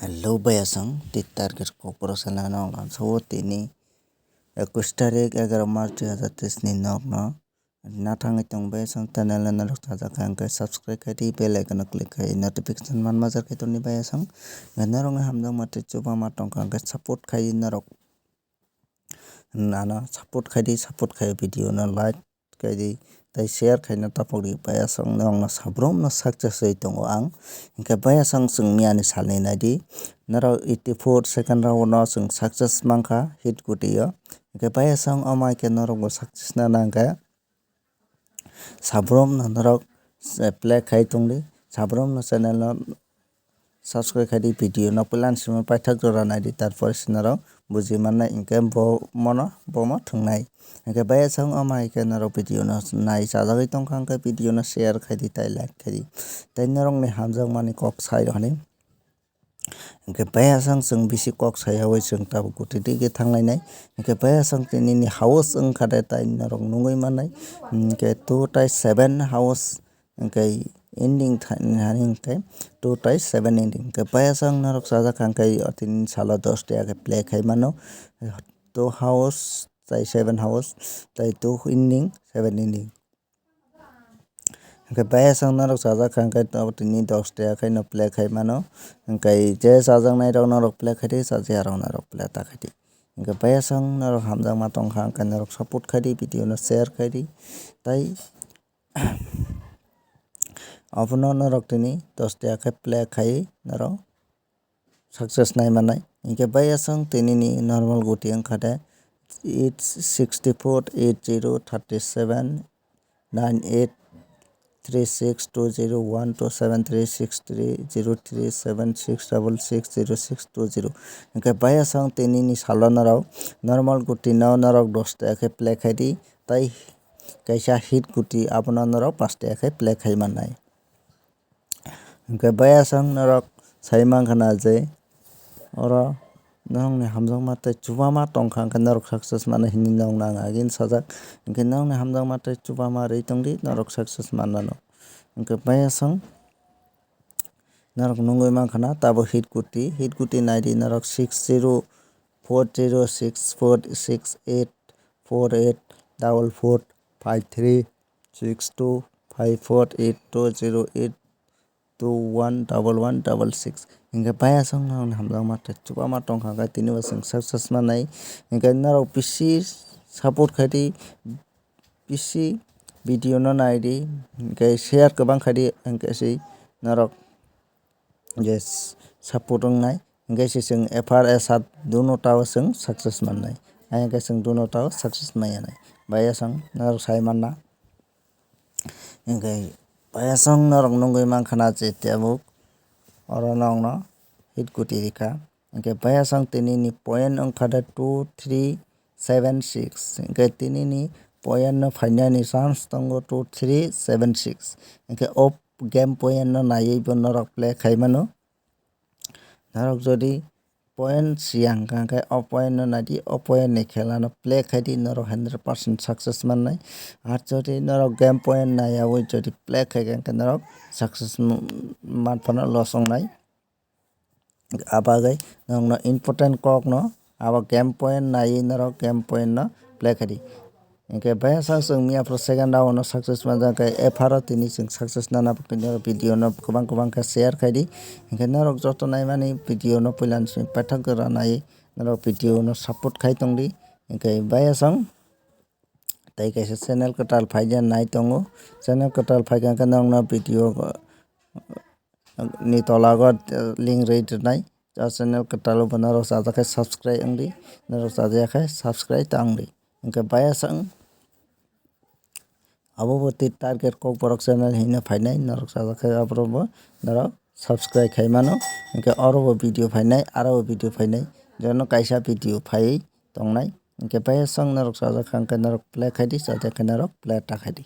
Hello bayasang ti target kokborok sana nong lang so tini 21 tarik 11 March 2023 ni nog no nathangui tong bayasang channel na sajak hangke subscribe kai di bell icon click kai notification man majar kai toni bayasang narong hamjang mate chuba ma tong hangke support kai narok nano support kai video no like kai di tai share kai na tapori bayasang nong no sabrom no success oi tongo ang hingke bayasang sung miyani salni nadi narok 84 second round no sung success mangka hit gutiyo hingke bayasang amai ke narok bo success na nangka sabrom no narok play kai tongdi sabrom no channel no subscribe kai di video no pulan simo paithak jora nai di tarpor sinarok buji mannai hingke bomo thungnai hingke bayasang amai ke narok video no nai chajagui tongkha hingke video no share kai di tai like kai di tai narok ni hamjak mani kok sai rokni hingke bayasang sung bisi kok sai oi sung tabuk guti dige thanglainai hingke bayasang tini ni house wngkha de tai narok nungui mannai hingke 2 tai 7 house hingke ending hingke 2 tai 7 ending hingke bayasang narok sajak hangke tini salo 10 ta ke play kai mano 2 house tai 7 house tai 2 ending 7 ending hingke bayasang narok sajak hangke tini 10 ta kai no play kai mano hingke je chajaknai rok norok play kai di chajak rok norok play ta kai di hingke bayasang norok hamjak ma tongkha hingke norok support kai di video no share kai di tai abono norok tini 10 ta ke play kai norok success nai mannai hingke bayasang tini ni normal guti wngkha de 864 80 37 98 36201273630376660620 hingke bayasang tini ni salo norok normal guti no norok 10 ta ke play kai di tai kaisa hit guti abono norok 5 ta ke play kai mannai hingke bayasang norok sai mangkha na je oro norok ni hamjakma tei chubama tongkha hingke norok success manai hinui nog no ang again sajak hingke norok ni hamjakma tei chubama rwui tongdi norok success manmano hingke bayasang norok nungui mangkha na tabo hit guti naidi norok 604068448262548208211166 hingke bayasang norok ni hamjakma tei chubama tongkha hingke tini bo chwng success mannai hingke norok bisi support kai di bisi video no nai di hingke share kwbang kai di hingke se norok je support wngnai hingke se chwng FR SR duno ta o chwng success mannai hingke chwng duno ta o success manya nai bayasang norok sai manna hingke bayasang norok nungui mangkha na je tabuk oro nog no hit guti rwkha hingke bayasang tini ni point wngkha de 2376 hingke tini ni point no fainani chance tongo 2376 hingke o game point no naiui bo norok play kai mano norok jodi point siyang hingka hingke o point no naidi o point ni khela no play kai di norok 100% success mannai ar jodi norok game point naiyaui jodi play khaikha hingke norok success manfano loss wngnai ah bagui norok no important kok no abo game point naiui norok game point no play kai di hingke bayasang chwng miyafru second round no success manjak hingke FR o tini chwng success nana video no kwbang khe share kai di hingke norok joto naimani video no puilan simi paithak jora nai norok video no support kai tongdi hingke bayasang tei kaisa channel kwtal faida nai tongo channel kwtal faikha hingke norok no video ni tola o link rwui rwnai o channel kwtal o bo norok chajakkhai subscribe wngdi norok chajakkhai subscribe tangdi hingke bayasang abo bo ti target kokborok channel hino fainai norok chajakkhai abo bo norok subscribe kai mano hingke oro bo video fainai aro bo video fainai jono kaisa video faiui tongnai hingke bayasang norok chajakka hingke norok play kai di chajakkhai norok play ta kai di।